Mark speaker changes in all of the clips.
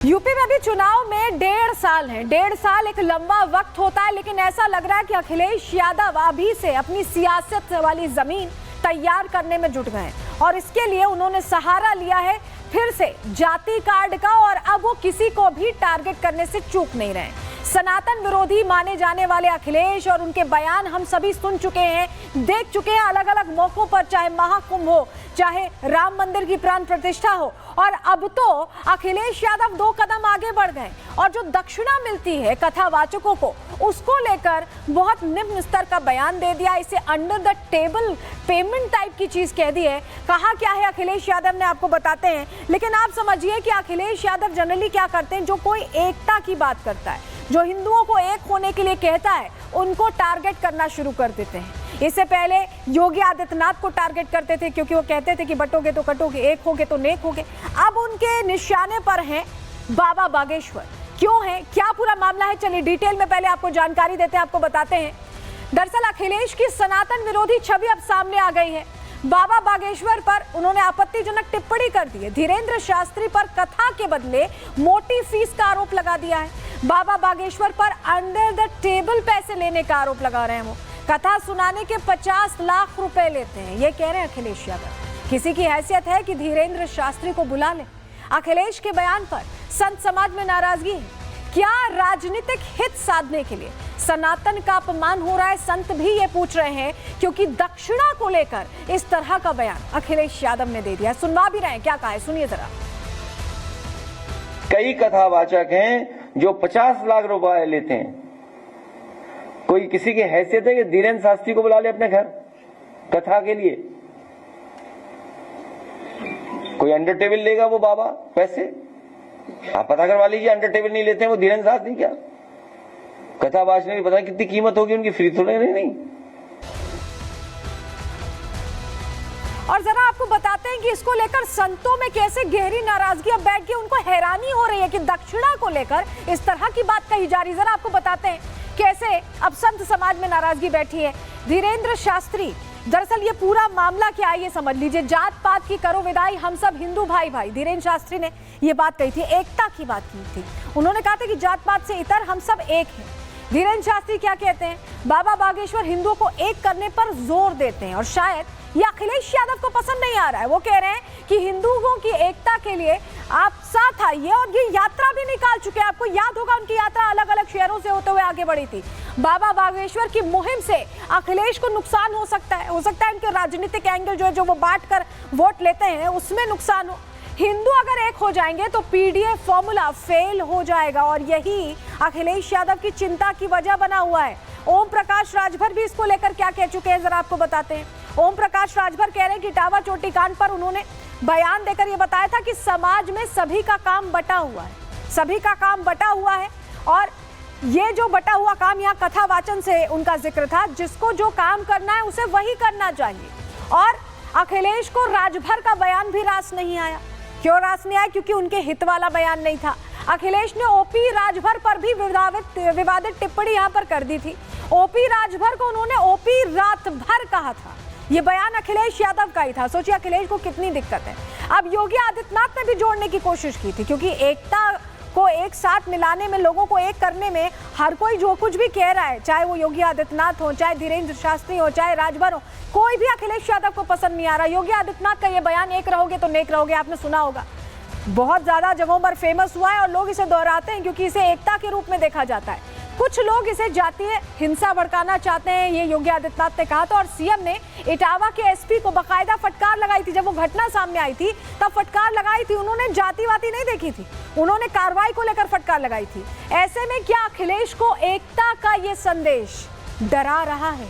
Speaker 1: UP में भी चुनाव में 1.5 साल है। 1.5 साल एक लंबा वक्त होता है, लेकिन ऐसा लग रहा है कि अखिलेश यादव अभी से अपनी सियासत वाली जमीन तैयार करने में जुट गए हैं और इसके लिए उन्होंने सहारा लिया है फिर से जाति कार्ड का, और अब वो किसी को भी टारगेट करने से चूक नहीं रहे। सनातन विरोधी माने जाने वाले अखिलेश और उनके बयान हम सभी सुन चुके हैं, देख चुके हैं अलग अलग मौकों पर, चाहे महाकुंभ हो, चाहे राम मंदिर की प्राण प्रतिष्ठा हो। और अब तो अखिलेश यादव 2 कदम आगे बढ़ गए और जो दक्षिणा मिलती है कथावाचकों को, उसको लेकर बहुत निम्न स्तर का बयान दे दिया। इसे under the table payment type की चीज कह दी है। कहा क्या है अखिलेश यादव ने, आपको बताते हैं। लेकिन आप समझिए कि अखिलेश यादव जनरली क्या करते हैं, जो कोई एकता की बात करता है, जो हिंदुओं को एक होने के लिए कहता है, उनको टारगेट करना शुरू कर देते हैं। इससे पहले योगी आदित्यनाथ को टारगेट करते थे क्योंकि वो कहते थे कि बटोगे तो कटोगे, एक होगे तो नेक होगे। अब उनके निशाने पर हैं बाबा बागेश्वर। क्यों है, क्या पूरा मामला है, चलिए डिटेल में पहले आपको जानकारी देते हैं, आपको बताते हैं। दरअसल अखिलेश की सनातन विरोधी छवि अब सामने आ गई है। बाबा बागेश्वर पर उन्होंने आपत्तिजनक टिप्पणी कर दी है। धीरेन्द्र शास्त्री पर कथा के बदले मोटी फीस का आरोप लगा दिया है। बाबा बागेश्वर पर अंडर द टेबल पैसे लेने का आरोप लगा रहे हैं। वो कथा सुनाने के 50 लाख रुपए लेते हैं, ये कह रहे हैं अखिलेश यादव। किसी की हैसियत है कि धीरेन्द्र शास्त्री को बुला ले। अखिलेश के बयान पर संत समाज में नाराजगी है। क्या राजनीतिक हित साधने के लिए सनातन का अपमान हो रहा है, संत भी ये पूछ रहे हैं, क्योंकि दक्षिणा को लेकर इस तरह का बयान अखिलेश यादव ने दे दिया। सुनवा भी रहे हैं, क्या कहा है, सुनिए जरा।
Speaker 2: कई कथावाचक हैं जो 50 लाख रुपए लेते हैं। कोई किसी की हैसियत है कि धीरेन्द्र शास्त्री को बुला ले अपने घर कथा के लिए? कोई अंडर टेबल लेगा वो बाबा पैसे? आप पता करवा लीजिए, अंडर टेबल नहीं लेते हैं वो धीरेन्द्र शास्त्री। क्या कथा वाचने की पता कितनी कीमत होगी उनकी, फ्री थोड़े नहीं।
Speaker 1: और जरा आपको बताते हैं कि इसको लेकर संतों में कैसे गहरी नाराजगी अब बैठ के उनको हैरानी हो रही है कि दक्षिणा को लेकर इस तरह की बात कही जा रही है। जरा आपको बताते हैं कैसे अब संत समाज में नाराजगी बैठी है। धीरेन्द्र शास्त्री, दरअसल ये पूरा मामला क्या है ये समझ लीजिए। जात पात की करो विदाई, हम सब हिंदू भाई भाई, धीरेन्द्र शास्त्री ने ये बात कही थी, एकता की बात की थी। उन्होंने कहा था कि जात पात से इतर हम सब एक हैं। धीरेन्द्र शास्त्री क्या कहते हैं, बाबा बागेश्वर हिंदुओं को एक करने पर जोर देते हैं और शायद ये अखिलेश यादव को पसंद नहीं आ रहा है। वो कह रहे हैं कि हिंदुओं की एकता के लिए आप साथ आइए, और ये यात्रा भी निकाल चुके हैं। आपको याद होगा उनकी यात्रा अलग अलग शहरों से होते हुए आगे बढ़ी थी। बाबा बागेश्वर की मुहिम से अखिलेश को नुकसान हो सकता है उनके राजनीतिक एंगल जो है, जो वो बांट कर वोट लेते हैं, उसमें नुकसान हो। हिंदू अगर एक हो जाएंगे तो पीडीएफ फॉर्मूला फेल हो जाएगा, और यही अखिलेश यादव की चिंता की वजह बना हुआ है। ओम प्रकाश राजभर भी इसको लेकर क्या कह चुके हैं, जरा आपको बताते हैं। ओम प्रकाश राजभर कह रहे हैं कि इटावा चोटी कांड पर उन्होंने बयान देकर यह बताया था कि समाज में सभी का काम बटा हुआ है, सभी का काम बटा हुआ है। और ये जो बटा हुआ काम, यहाँ कथा वाचन से उनका जिक्र था, जिसको जो काम करना है उसे वही करना चाहिए। और अखिलेश को राजभर का बयान भी रास नहीं आया। क्यों रास नहीं आया? क्योंकि उनके हित वाला बयान नहीं था। अखिलेश ने ओपी राजभर पर भी विवादित टिप्पणी यहाँ पर कर दी थी। ओपी राजभर को उन्होंने ओपी रात भर कहा था। ये बयान अखिलेश यादव का ही था। सोचिए अखिलेश को कितनी दिक्कत है। अब योगी आदित्यनाथ ने भी जोड़ने की कोशिश की थी, क्योंकि एकता को एक साथ मिलाने में, लोगों को एक करने में हर कोई जो कुछ भी कह रहा है, चाहे वो योगी आदित्यनाथ हो, चाहे धीरेन्द्र शास्त्री हो, चाहे राजभर हो, कोई भी अखिलेश यादव को पसंद नहीं आ रहा। योगी आदित्यनाथ का ये बयान, एक रहोगे तो नेक रहोगे, आपने सुना होगा, बहुत ज्यादा जगहों पर फेमस हुआ है और लोग इसे दोहराते हैं क्योंकि इसे एकता के रूप में देखा जाता है। कुछ लोग इसे जातीय हिंसा भड़काना चाहते हैं, ये योगी आदित्यनाथ ने कहा था। और सीएम ने इटावा के एसपी को बकायदा फटकार लगाई थी। जब वो घटना सामने आई थी तब फटकार लगाई थी। उन्होंने जातिवादी नहीं देखी थी, उन्होंने कार्रवाई को लेकर फटकार लगाई थी। ऐसे में क्या अखिलेश को एकता का ये संदेश डरा रहा है?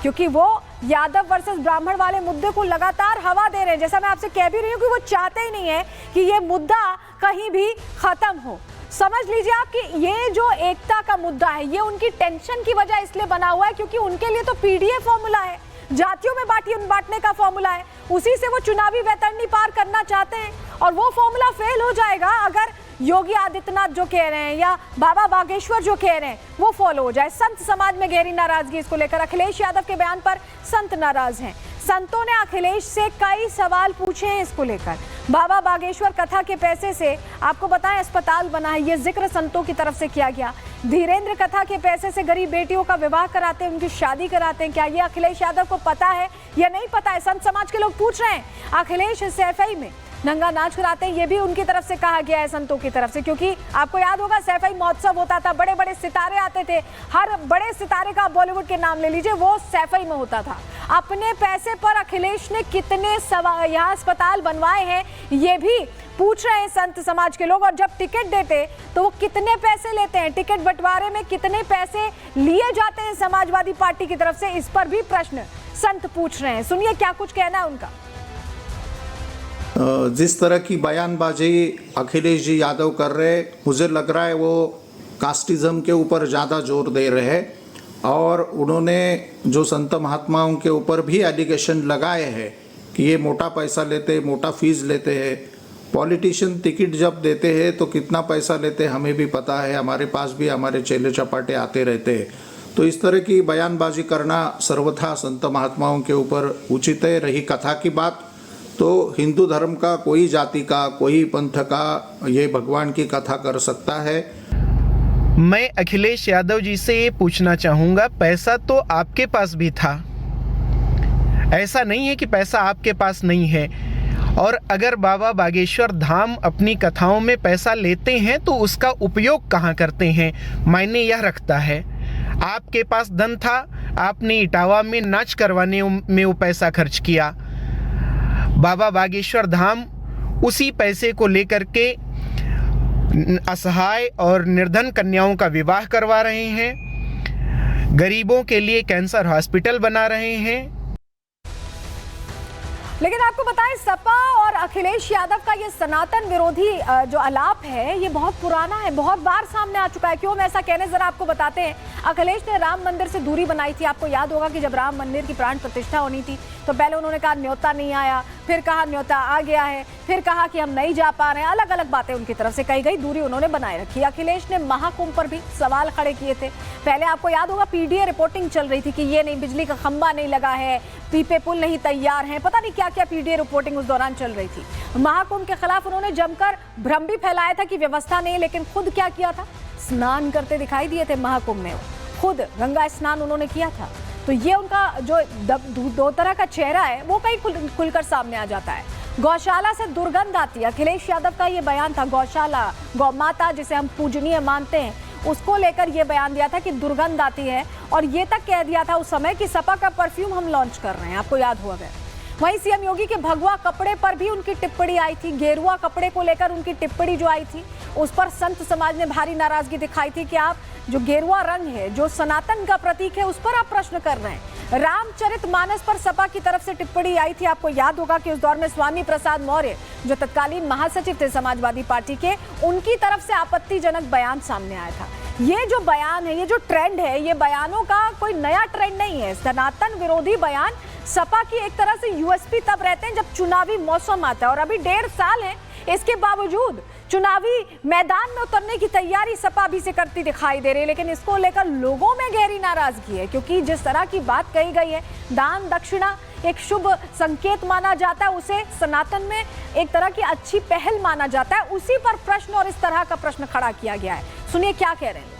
Speaker 1: क्योंकि वो यादव वर्सेस ब्राह्मण वाले मुद्दे को लगातार हवा दे रहे हैं। जैसा मैं आपसे कह भी रही हूँ कि वो चाहते ही नहीं है कि ये मुद्दा कहीं भी खत्म हो। समझ लीजिए आप कि ये जो एकता का मुद्दा है, ये उनकी टेंशन की वजह इसलिए बना हुआ है क्योंकि उनके लिए तो पीडीएफ फॉर्मूला है, जातियों में बांटने का फॉर्मूला है, उसी से वो चुनावी वैतरणी पार करना चाहते हैं। और वो फॉर्मूला फेल हो जाएगा अगर योगी आदित्यनाथ जो कह रहे हैं या बाबा बागेश्वर जो कह रहे हैं वो फॉलो हो जाए। संत समाज में गहरी नाराजगी इसको लेकर। अखिलेश यादव के बयान पर संत नाराज हैं। संतों ने अखिलेश से कई सवाल पूछे हैं इसको लेकर। बाबा बागेश्वर कथा के पैसे से आपको बताएं अस्पताल बना है, ये जिक्र संतों की तरफ से किया गया। धीरेन्द्र कथा के पैसे से गरीब बेटियों का विवाह कराते हैं, उनकी शादी कराते हैं। क्या ये अखिलेश यादव को पता है या नहीं पता है? संत समाज के लोग पूछ रहे हैं। अखिलेश सैफई में नंगा नाच कराते हैं, ये भी उनकी तरफ से कहा गया है, संतों की तरफ से। क्योंकि आपको याद होगा सैफई महोत्सव होता था, बड़े बड़े सितारे आते थे, हर बड़े सितारे का बॉलीवुड के नाम ले लीजिए, वो सैफई में होता था। अपने पैसे पर अखिलेश ने कितने यहाँ अस्पताल बनवाए हैं, ये भी पूछ रहे हैं संत समाज के लोग। और जब टिकट देते तो वो कितने पैसे लेते हैं, टिकट बंटवारे में कितने पैसे लिए जाते हैं समाजवादी पार्टी की तरफ से, इस पर भी प्रश्न संत पूछ रहे हैं। सुनिए क्या कुछ कहना है उनका।
Speaker 3: जिस तरह की बयानबाजी अखिलेश जी यादव कर रहे, मुझे लग रहा है वो कास्टिज्म के ऊपर ज़्यादा जोर दे रहे हैं। और उन्होंने जो संत महात्माओं के ऊपर भी एलिगेशन लगाए हैं कि ये मोटा पैसा लेते, मोटा फीस लेते हैं। पॉलिटिशियन टिकट जब देते हैं तो कितना पैसा लेते हैं हमें भी पता है, हमारे पास भी हमारे चेले चपाटे आते रहते हैं। तो इस तरह की बयानबाजी करना सर्वथा संत महात्माओं के ऊपर उचित है। रही कथा की बात, तो हिंदू धर्म का कोई जाति का कोई पंथ का ये भगवान की कथा कर सकता है।
Speaker 4: मैं अखिलेश यादव जी से ये पूछना चाहूँगा, पैसा तो आपके पास भी था, ऐसा नहीं है कि पैसा आपके पास नहीं है। और अगर बाबा बागेश्वर धाम अपनी कथाओं में पैसा लेते हैं तो उसका उपयोग कहाँ करते हैं, मायने यह रखता है। आपके पास धन था, आपने इटावा में नाच करवाने में वो पैसा खर्च किया। बाबा बागेश्वर धाम उसी पैसे को लेकर के असहाय और निर्धन कन्याओं का विवाह करवा रहे हैं, गरीबों के लिए कैंसर हॉस्पिटल बना रहे हैं।
Speaker 1: लेकिन आपको बताएं सपा और अखिलेश यादव का ये सनातन विरोधी जो आलाप है ये बहुत पुराना है, बहुत बार सामने आ चुका है। क्यों मैं ऐसा कहने जरा आपको बताते हैं। अखिलेश ने राम मंदिर से दूरी बनाई थी। आपको याद होगा कि जब राम मंदिर की प्राण प्रतिष्ठा होनी थी तो पहले उन्होंने कहा न्योता नहीं आया, फिर कहा न्योता आ गया है, फिर कहा कि हम नहीं जा पा रहे हैं। अलग अलग बातें उनकी तरफ से कही गई, दूरी उन्होंने बनाए रखी। अखिलेश ने महाकुंभ पर भी सवाल खड़े किए थे। पहले आपको याद होगा पीडीए रिपोर्टिंग चल रही थी कि ये नहीं, बिजली का खंबा नहीं लगा है, पीपे पुल नहीं तैयार है, पता नहीं क्या क्या पीडीए रिपोर्टिंग उस दौरान चल रही थी। महाकुंभ के खिलाफ उन्होंने जमकर भ्रम भी फैलाया था कि व्यवस्था नहीं, लेकिन खुद क्या किया था, स्नान करते दिखाई दिए थे महाकुंभ में, खुद गंगा स्नान उन्होंने किया था। तो ये उनका जो दो तरह का चेहरा है वो कहीं खुलकर सामने आ जाता है। गौशाला से दुर्गंध आती है, अखिलेश यादव का ये बयान था। गौशाला, गौ माता जिसे हम पूजनीय मानते हैं, उसको लेकर ये बयान दिया था कि दुर्गंध आती है। और ये तक कह दिया था उस समय कि सपा का परफ्यूम हम लॉन्च कर रहे हैं, आपको याद हुआ है। वहीं सीएम योगी के भगवा कपड़े पर भी उनकी टिप्पणी आई थी। गेरुआ कपड़े को लेकर उनकी टिप्पणी जो आई थी उस पर संत समाज ने भारी नाराजगी दिखाई थी कि आप जो गेरुआ रंग है, जो सनातन का प्रतीक है, उस पर आप प्रश्न कर रहे हैं। रामचरितमानस पर सपा की तरफ से टिप्पणी आई थी। आपको याद होगा कि उस दौर में स्वामी प्रसाद मौर्य जो तत्कालीन महासचिव थे समाजवादी पार्टी के, उनकी तरफ से आपत्तिजनक बयान सामने आया था। ये जो बयान है, ये जो ट्रेंड है, ये बयानों का कोई नया ट्रेंड नहीं है। सनातन विरोधी बयान सपा की एक तरह से यूएसपी तब रहते हैं जब चुनावी मौसम आता है। और अभी 1.5 साल है, इसके बावजूद चुनावी मैदान में उतरने की तैयारी सपा भी से करती दिखाई दे रही है। लेकिन इसको लेकर लोगों में गहरी नाराजगी है, क्योंकि जिस तरह की बात कही गई है, दान दक्षिणा एक शुभ संकेत माना जाता है, उसे सनातन में एक तरह की अच्छी पहल माना जाता है। उसी पर प्रश्न और इस तरह का प्रश्न खड़ा किया गया है। सुनिए क्या कह रहे हैं।